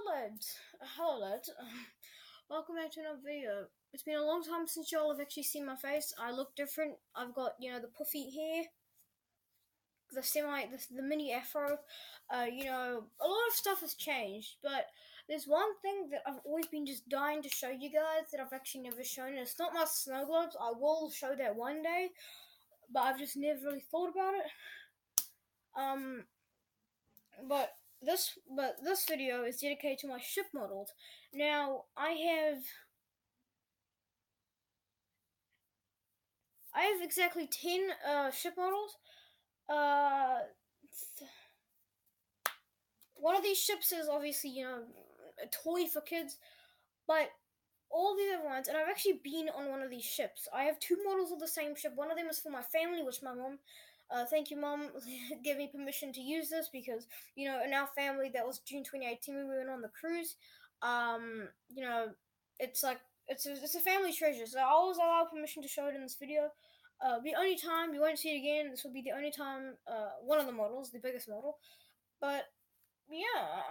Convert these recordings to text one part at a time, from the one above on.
Hello lads. Welcome back to another video. It's been a long time since y'all have actually seen my face. I look different. I've got, the puffy hair, the mini afro. A lot of stuff has changed, but there's one thing that I've always been just dying to show you guys that I've actually never shown, and it's not my snow globes. I will show that one day, but I've just never really thought about it. But this video is dedicated to my ship models. Now I have exactly 10 ship models. One of these ships is obviously a toy for kids, but all the other ones, and I've actually been on one of these ships. I have two models of the same ship. One of them is for my family, which my mom, thank you mom, gave me permission to use this because in our family that was June 2018 when we went on the cruise. It's like it's a family treasure, so I always allow permission to show it in this video. The only time you won't see it again. This will be the only time. One of the models, the biggest model, but yeah.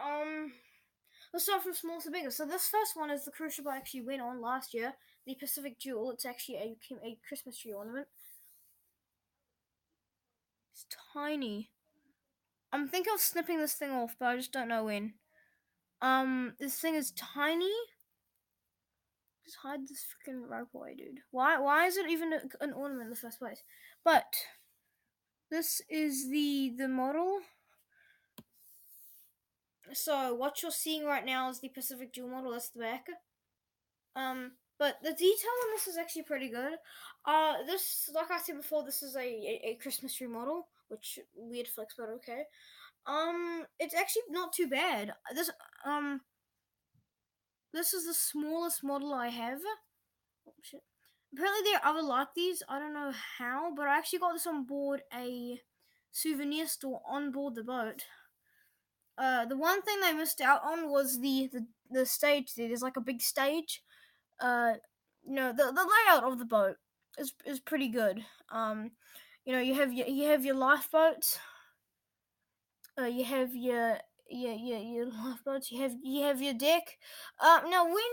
Let's start from small to bigger. So this first one is the cruise ship I actually went on last year, the Pacific Jewel. It's actually a Christmas tree ornament. It's tiny. I'm thinking of snipping this thing off, but I just don't know when. This thing is tiny. Just hide this freaking rope away, dude. Why is it even an ornament in the first place? But this is the model. So what you're seeing right now is the Pacific Jewel model. That's the back. But the detail on this is actually pretty good. This, like I said before, this is a Christmas tree model, which weird flex, but okay. It's actually not too bad. This is the smallest model I have. Oh, shit. Apparently there are other like these. I don't know how, but I actually got this on board a souvenir store on board the boat. The one thing they missed out on was the stage. There's like a big stage. The layout of the boat is pretty good. You have your lifeboats. You have your lifeboats. You have your deck. Now when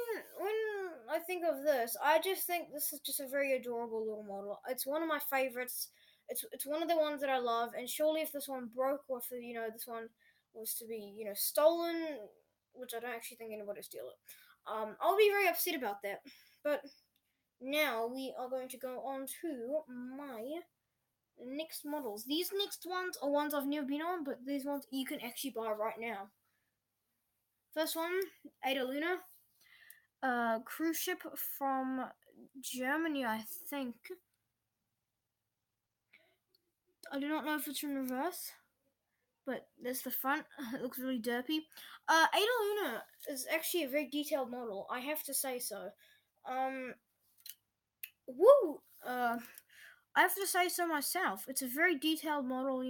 I think of this, I just think this is just a very adorable little model. It's one of my favorites. It's one of the ones that I love. And surely if this one broke, or if this one was to be stolen, which I don't actually think anybody would steal it, I'll be very upset about that. But now we are going to go on to my next models. These next ones are ones I've never been on, but these ones you can actually buy right now. First one, Ada Luna, cruise ship from Germany, I think. I do not know if it's in reverse, but there's the front. It looks really derpy. Ada Luna is actually a very detailed model, I have to say so. Woo! I have to say so myself. It's a very detailed model,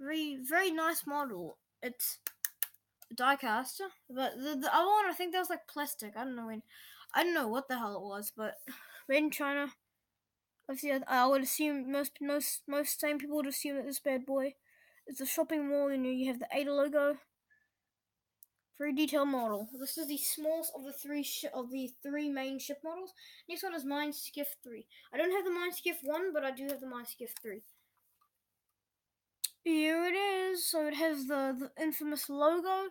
very, very nice model. It's die-cast, but the other one, I think that was like plastic. I don't know what the hell it was, but made in China. Obviously, I would assume most same people would assume that this bad boy is a shopping mall. You have the Ada logo. Very detailed model. This is the smallest of the three main ship models. Next one is Mein Schiff 3. I don't have the Mein Schiff 1, but I do have the Mein Schiff 3. Here it is. So it has the infamous logo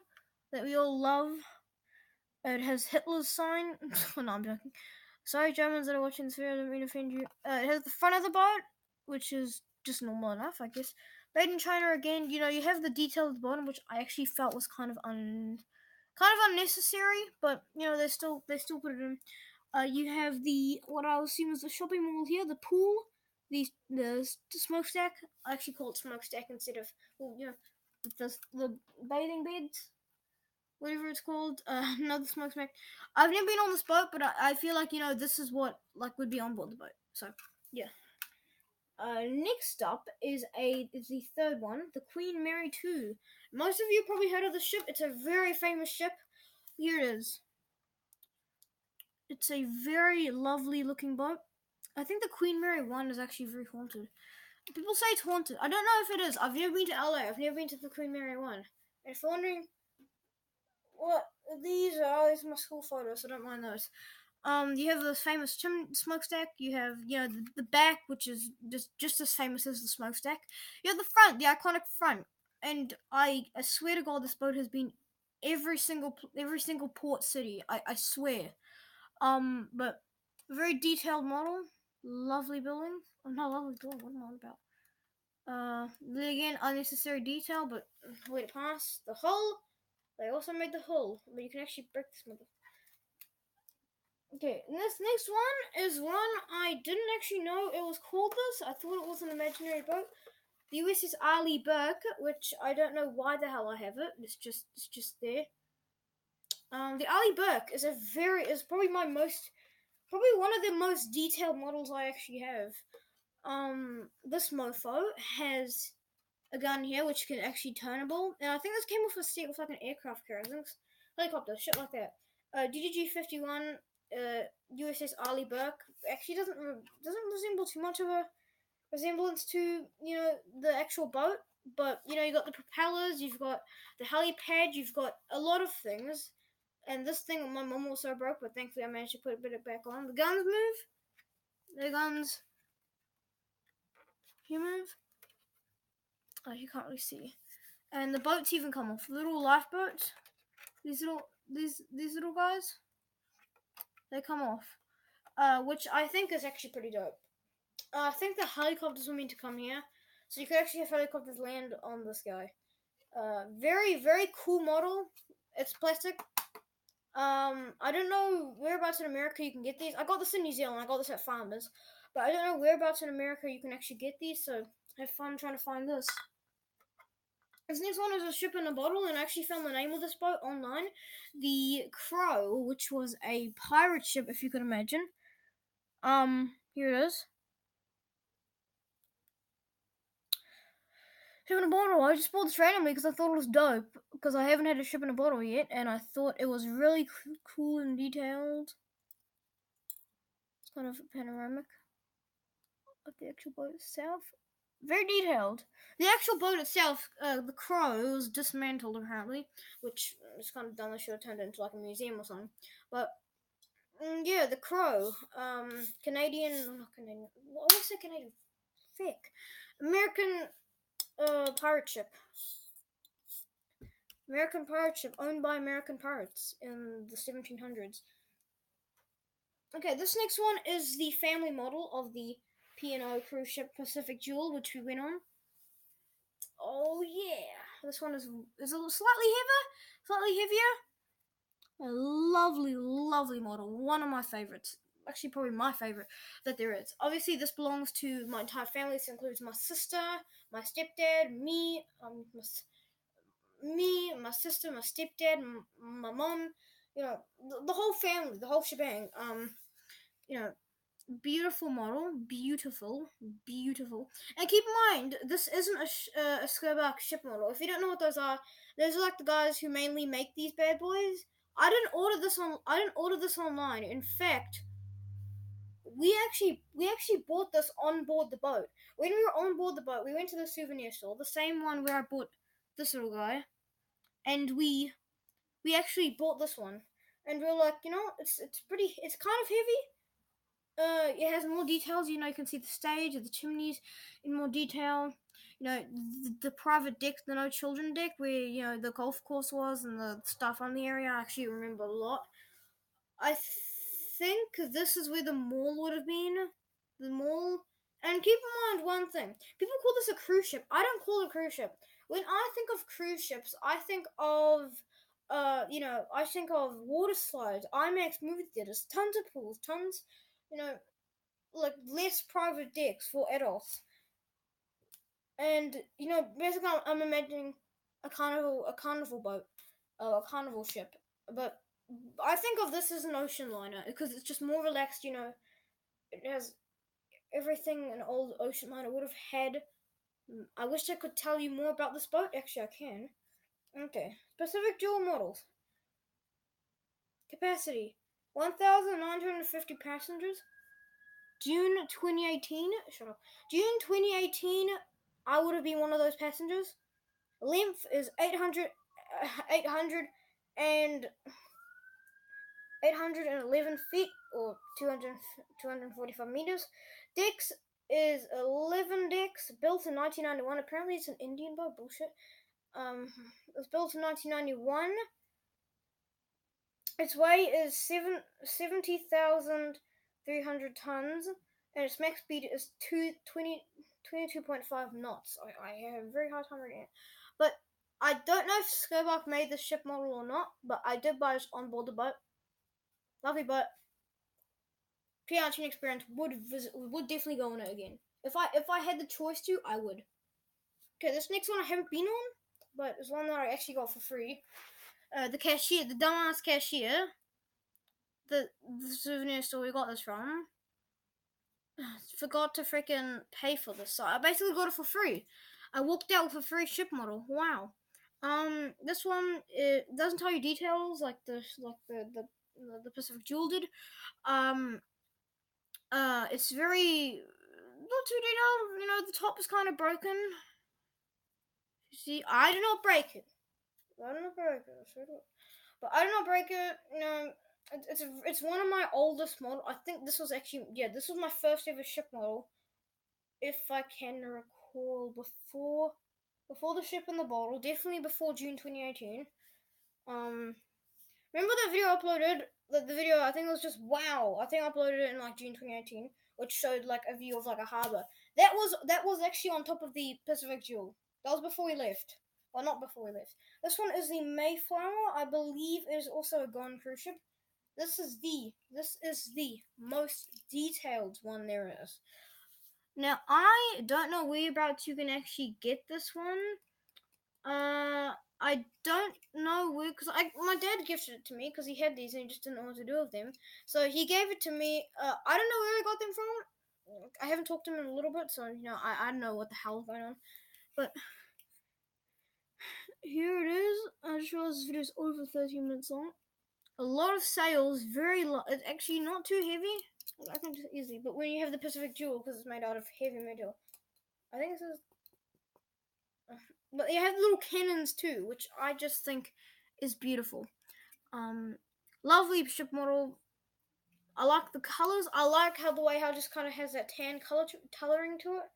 that we all love. It has Hitler's sign. No, I'm joking. Sorry, Germans that are watching this video, I don't mean to offend you. It has the front of the boat, which is just normal enough, I guess. Made in China again. You have the detail at the bottom, which I actually felt was kind of unnecessary, but they still put it in. You have the what I assume is the shopping mall here, the pool, the smokestack. I actually call it smokestack instead of the bathing beds, whatever it's called. Another smokestack. I've never been on this boat, but I feel like this is what would be on board the boat. So yeah. Next up is the third one, the Queen Mary 2. Most of you probably heard of the ship. It's a very famous ship. Here it is. It's a very lovely looking boat. I think the Queen Mary 1 is actually very haunted. People say it's haunted. I don't know if it is. I've never been to LA. I've never been to the Queen Mary 1. And if you're wondering these are my school photos, so don't mind those. You have the famous smokestack. You have, the back, which is just as famous as the smokestack. You have the front, the iconic front, and I swear to God, this boat has been every single port city. I swear. But very detailed model, lovely building. Oh, not lovely building. What am I on about? Again, unnecessary detail, but let it pass. The hull. They also made the hull, but you can actually break this mother. Okay, and this next one is one I didn't actually know it was called this. I thought it was an imaginary boat. The USS Arleigh Burke, which I don't know why the hell I have it. It's just there. The Arleigh Burke is probably one of the most detailed models I actually have. This mofo has a gun here which can actually turnable, and I think this came off a set with like an aircraft carrier, helicopter, shit like that. DDG 51 USS Arleigh Burke actually doesn't resemble too much of a resemblance to the actual boat, but you got the propellers, you've got the helipad, you've got a lot of things. And this thing my mom also broke, but thankfully I managed to put a bit of back on. The guns move. The guns. You move. Oh, you can't really see. And the boats even come off. Little lifeboats. These little guys. They come off. Which I think is actually pretty dope. I think the helicopters were meant to come here, so you could actually have helicopters land on this guy. Very, very cool model. It's plastic. I don't know whereabouts in America you can get these. I got this in New Zealand. I got this at Farmers, but I don't know whereabouts in America you can actually get these. So have fun trying to find this. This next one is a ship in a bottle, and I actually found the name of this boat online. The Crow, which was a pirate ship, if you can imagine. Here it is. Ship in a bottle. I just bought this randomly because I thought it was dope. Because I haven't had a ship in a bottle yet, and I thought it was really cool and detailed. It's kind of panoramic of the actual boat itself. Very detailed. The actual boat itself, the Crow, was dismantled apparently, which is kind of dumb. They should have turned it into like a museum or something. But yeah, the Crow, Canadian, not Canadian. What was it? Canadian? Fake. American pirate ship. American pirate ship owned by American pirates in the 1700s. Okay, this next one is the family model of the P&O cruise ship Pacific Jewel, which we went on. Oh yeah, this one is a little slightly heavier. A lovely, lovely model. One of my favorites. Actually, probably my favorite that there is. Obviously, this belongs to my entire family. This includes my sister, my stepdad, me, my sister, my stepdad, my mom. The whole family, the whole shebang. Beautiful model, beautiful. And keep in mind, this isn't a Skybark ship model. If you don't know what those are like the guys who mainly make these bad boys. I didn't order this online. In fact, we actually bought this on board the boat. When we were on board the boat, we went to the souvenir store, the same one where I bought this little guy, and we actually bought this one, and we were like, it's kind of heavy. It has more details. You can see the stage of the chimneys in more detail. The private deck, the no children deck, where the golf course was and the stuff on the area. I actually remember a lot. I think this is where the mall would have been. The mall. And keep in mind one thing: people call this a cruise ship. I don't call it a cruise ship. When I think of cruise ships, I think of I think of water slides, IMAX movie theaters, tons of pools, tons, like less private decks for adults. And basically, I'm imagining a carnival boat, a carnival ship. But I think of this as an ocean liner because it's just more relaxed. It has everything an old ocean liner would have had. I wish I could tell you more about this boat. Actually, I can. Okay, Pacific Jewel models. Capacity 1,950 passengers. June 2018. Shut up. June 2018. I would have been one of those passengers. Length is 800 and 811 feet or 245 meters. Decks is 11 decks, built in 1991. Apparently, it's an Indian boat. Bullshit. It was built in 1991. Its weight is 70,300 tons, and its max speed is 22.5 knots. I have a very hard time reading it. But I don't know if Skybark made this ship model or not, but I did buy it on board the boat. Lovely boat. PRT experience would definitely go on it again. If I had the choice to, I would. Okay, this next one I haven't been on, but it's one that I actually got for free. The cashier, the dumbass cashier, the souvenir store we got this from, forgot to freaking pay for this. So I basically got it for free. I walked out with a free ship model. Wow. This one, it doesn't tell you details like the Pacific Jewel did. It's very not too detailed. You know, the top is kind of broken. You see, I did not break it. I did not break it. But I did not break it. You know, it's one of my oldest models. I think this was actually this was my first ever ship model, if I can recall, before the ship in the bottle. Definitely before June 2018. Remember the video I uploaded? The video, I think it was just wow. I think I uploaded it in like June 2018, which showed like a view of like a harbor. That was actually on top of the Pacific Jewel. That was before we left. Well, not before we left. This one is the Mayflower. I believe it is also a Gone cruise ship. This is the most detailed one there is. Now I don't know whereabouts you can actually get this one. I don't know where, because my dad gifted it to me because he had these and he just didn't know what to do with them. So he gave it to me. I don't know where I got them from. I haven't talked to him in a little bit, so I don't know what the hell is going on. But here it is. I just realized this video is over 13 minutes long. A lot of sails, very light. It's actually not too heavy. I think it's easy. But when you have the Pacific Jewel, because it's made out of heavy metal, I think this is. But you have little cannons too, which I just think is beautiful. Lovely ship model. I like the colors. I like how it just kind of has that tan coloring to it.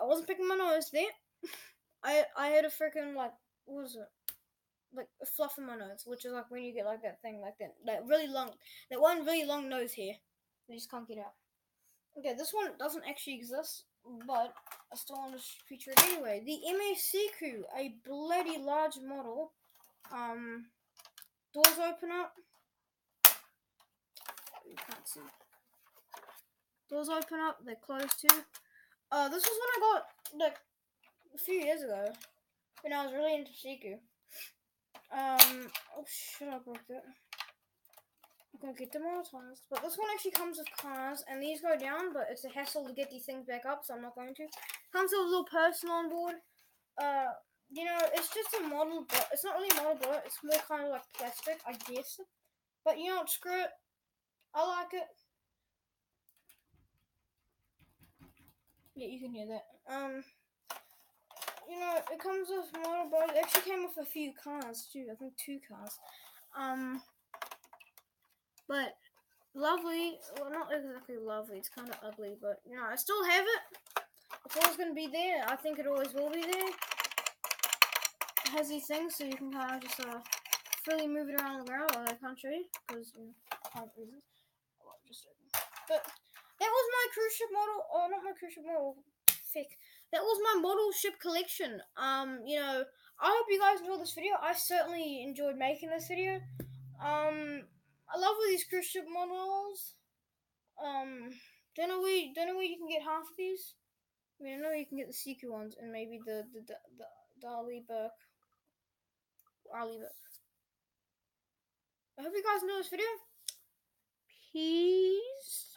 I wasn't picking my nose there. I had a freaking what was it? Like a fluff in my nose, which is like when you get like that thing, like that one really long nose hair. You just can't get out. Okay, this one doesn't actually exist, but I still want to feature it anyway. The MAC a bloody large model. Doors open up. You can't see. Doors open up. They close too. This was when I got like a few years ago when I was really into Siku. Oh shit! I broke it. I'm gonna get demonetized. But this one actually comes with cars, and these go down, but it's a hassle to get these things back up, so I'm not going to. Comes with a little person on board. It's just a model boat. It's not really a model boat. It's more kind of like plastic, I guess. But you know what? Screw it. I like it. Yeah, you can hear that. It comes with model boat. It actually came with a few cars too. I think 2 cars. But lovely. Well, not exactly lovely. It's kind of ugly, but I still have it. It's always going to be there. I think it always will be there. It has these things so you can kind of just freely move it around the ground. Well, I can't show you because reasons. But that was my cruise ship model. Oh, not my cruise ship model. Fake. That was my model ship collection. I hope you guys enjoyed this video. I certainly enjoyed making this video. I love all these cruise ship models. Don't know where you can get half of these. I mean, I know you can get the Siku ones and maybe the Arleigh Burke. I hope you guys enjoyed this video. Peace.